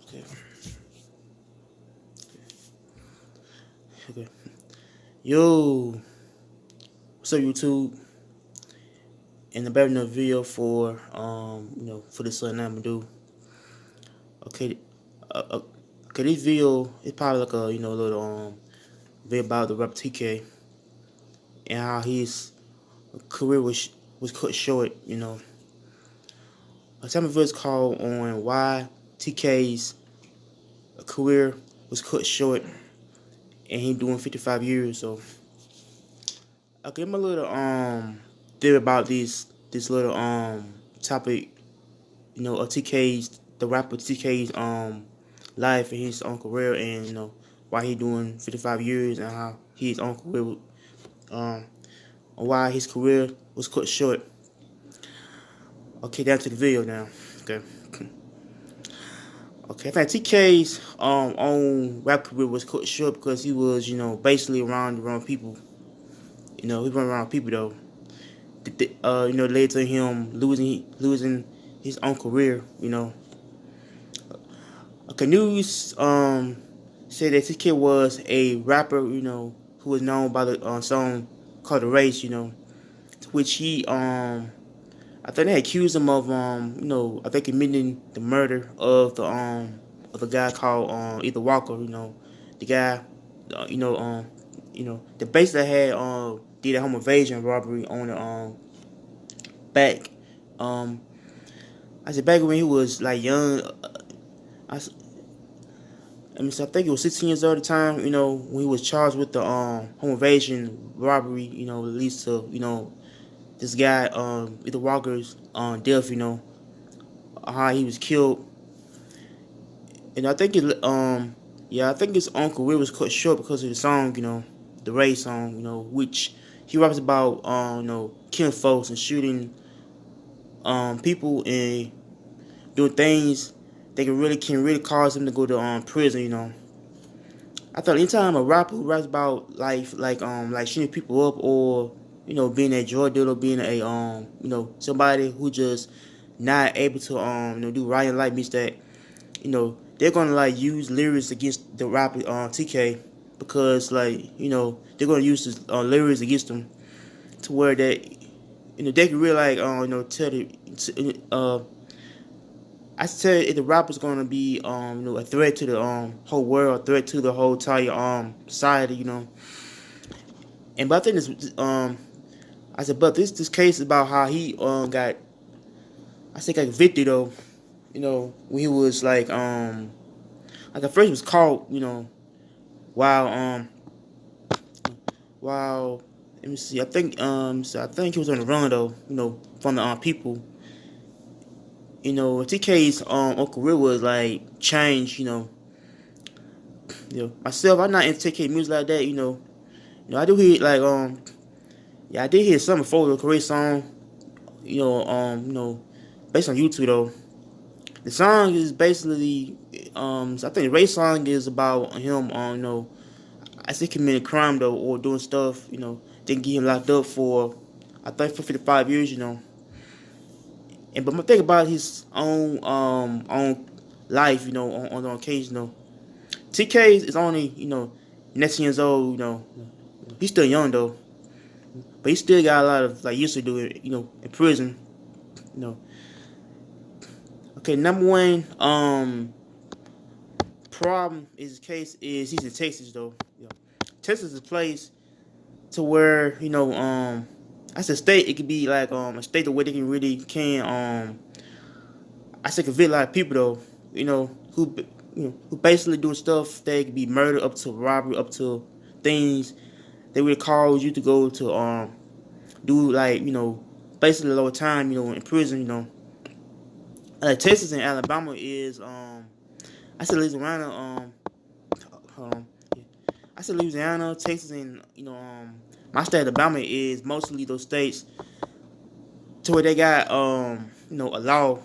Okay. Okay. Yo, what's up, YouTube? And the better video for for this something I'm gonna do. Okay. Uh, okay. This video is probably like a little video about the rapper TK and how his career was cut short. A time of video is called on why TK's career was cut short and he doing 55 years. So I give him a little theory about this little topic, of TK's the rapper TK's life and his own career, and why he doing 55 years and how his own career um why his career was cut short. Okay, down to the video now. Okay. Okay, I think TK's own rap career was cut short because he was, basically around the wrong people. He went around people though. Led to him losing his own career. Okay, news said that TK was a rapper, who was known by the song called "The Race," to which he I think they accused him of I think committing the murder of the guy called either Walker, the guy the base that had did a home invasion robbery on the back I said back when he was like young. I, so I think he was 16 years old at the time. When he was charged with the home invasion robbery. Leads to this guy either Walker's death. How he was killed, and I think I think his own career was cut short because of the song. The Ray song. Which he raps about killing folks and shooting people and doing things that can really cause him to go to prison. I thought anytime a rapper who raps about life, like shooting people up, or being a drug dealer, being a somebody who just not able to do right in life, means that they're gonna like use lyrics against the rapper TK, because they're gonna use his lyrics against him to where that they can really like tell the I said if the rapper's gonna be a threat to the whole world, a threat to the whole entire society, And but I think this I said, but this case is about how he got convicted though, when he was like at first he was caught, while while let me see, I think he was on the run though, from the people. TK's career was like changed. Myself, I'm not into TK music like that. I do hear yeah, I did hear some before the career song. Based on YouTube though. The song is basically I think the race song is about him I say committing crime though, or doing stuff. Didn't get him locked up for I think for 55 years. And but my thing about his own life, on the occasion, TK is only 19 years old. He's still young though, but he still got a lot of like used to do it. In prison. You know. Okay, number one problem is the case is he's in Texas though. Texas is a place to where that's a state. It could be like a state where they can I say convict a lot of people though, who basically do stuff that could be murder up to robbery up to things they would cause you to go to do basically a lower time, in prison, Like Texas and Alabama is I said Louisiana yeah. I said Louisiana, Texas, and my state Alabama is mostly those states to where they got a law,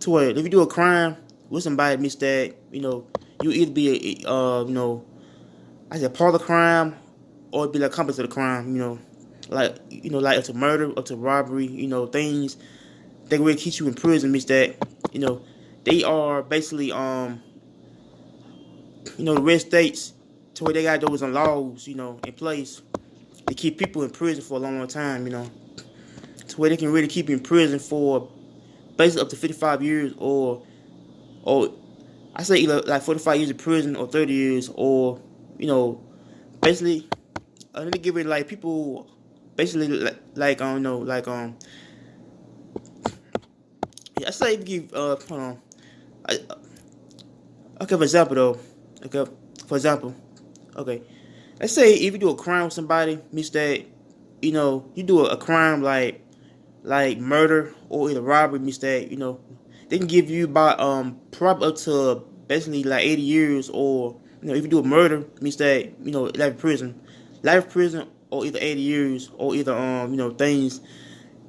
to where if you do a crime with somebody admits that, you either be I said part of the crime or be like accomplice of the crime, like up to murder, up to robbery, things that really keep you in prison means that, they are basically the red states to where they got those laws in place to keep people in prison for a long, long time. To where they can really keep you in prison for basically up to 55 years or I say either like 45 years in prison or 30 years or basically they give it like people basically like I don't know like I say give hold on I, okay, for example though, okay, for example, okay, let's say if you do a crime with somebody, means that you do a crime like murder or either robbery, means that they can give you about probably up to basically like 80 years, or if you do a murder, means that life prison or either 80 years or either things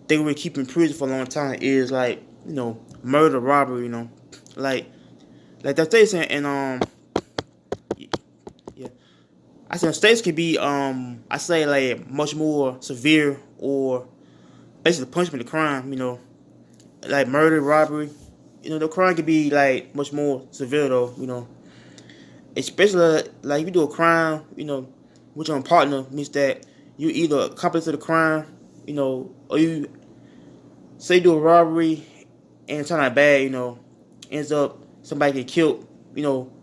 they will keep in prison for a long time is like murder, robbery, like that they saying. And yeah, I said states can be I say like much more severe or basically punishment of crime, like murder, robbery. The crime can be like much more severe though, especially like if you do a crime, with your partner, means that you either accomplice to the crime, or you say you do a robbery and it's not bad, ends up somebody get killed,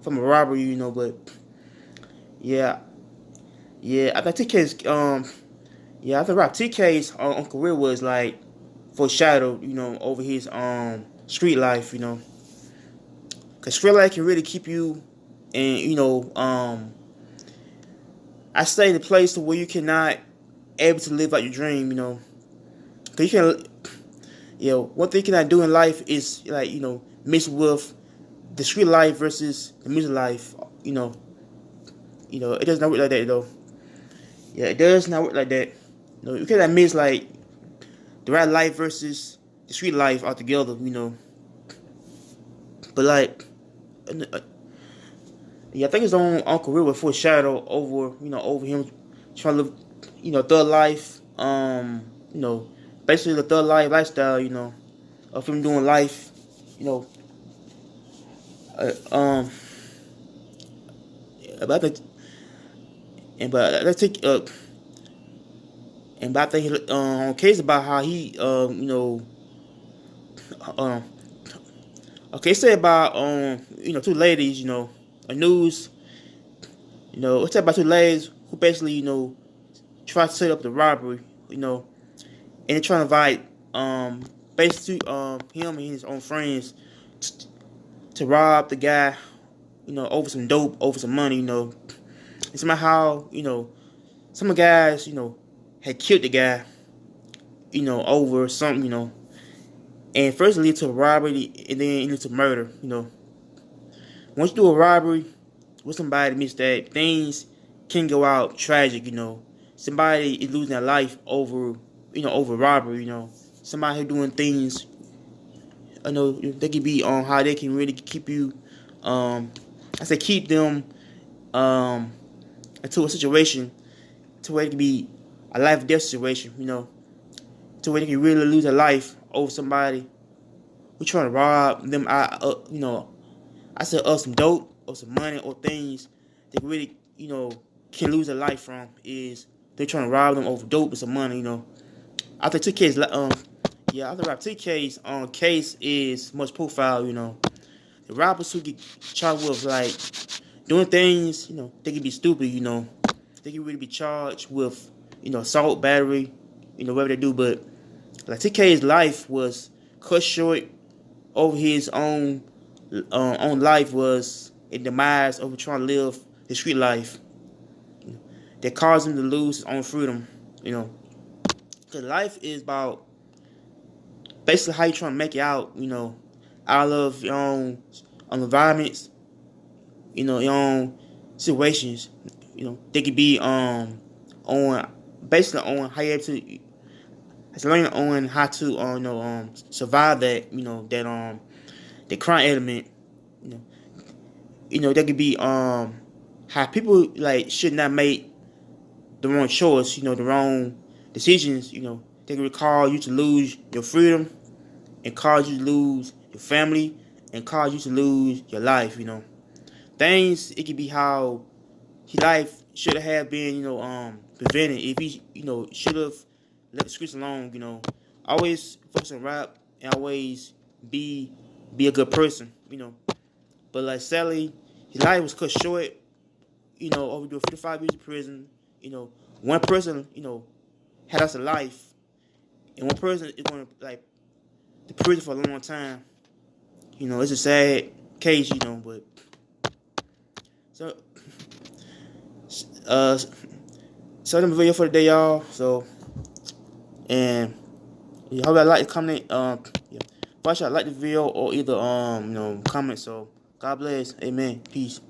from a robbery, but yeah, yeah, I think TK's yeah, I think Rob TK's career was like foreshadowed, over his street life, cause street life can really keep you in, I say the place to where you cannot able to live out your dream, cause you can, one thing you cannot do in life is like mix with the street life versus the music life, it does not work like that though. Yeah, it does not work like that. You cannot mix like the right life versus the street life altogether, But like, yeah, I think his own career was foreshadow over, over him trying to live, thug life, basically the thug life lifestyle, of him doing life, you know, uh, um, but I think, but let's take and but I think on case about how he um okay, say about two ladies, a news, let's talk about two ladies who basically try to set up the robbery, and they're trying to invite basically him and his own friends to rob the guy, over some dope, over some money, and somehow, some of the guys, had killed the guy, over something, and first it leads to a robbery and then it leads to murder, Once you do a robbery with somebody, means that things can go out tragic, Somebody is losing their life over, over robbery, Somebody who doing things, they can be on how they can really keep you, I say keep them, into a situation to where it can be a life or death situation, to where they can really lose their life over somebody who trying to rob them out, I said some dope or some money or things they really, can lose their life from is they trying to rob them over dope or some money, I think TK's I think Rob TK's case is much profile, The robbers who get charged with like doing things, they can be stupid, They can really be charged with, assault, battery, whatever they do, but like TK's life was cut short over his own life was a demise over trying to live the street life that caused him to lose his own freedom, Because life is about basically how you trying to make it out, out of your own environments, your own situations, They could be on basically on how you have to. It's learning on how to survive that the crime element, that could be how people like should not make the wrong choice, the wrong decisions, they can cause you to lose your freedom and cause you to lose your family and cause you to lose your life. Things, it could be how his life should have been, prevented if he, should have let the streets alone. Always focus on rap and always be a good person. But like sadly, his life was cut short. Over doing 55 years in prison. One person, had lost a life, and one person is going to like the prison for a long time. It's a sad case. But so so that's my video for today, y'all. So and yeah, hope y'all like the comment. Yeah, if I should like the video or either comment. So God bless, amen, peace.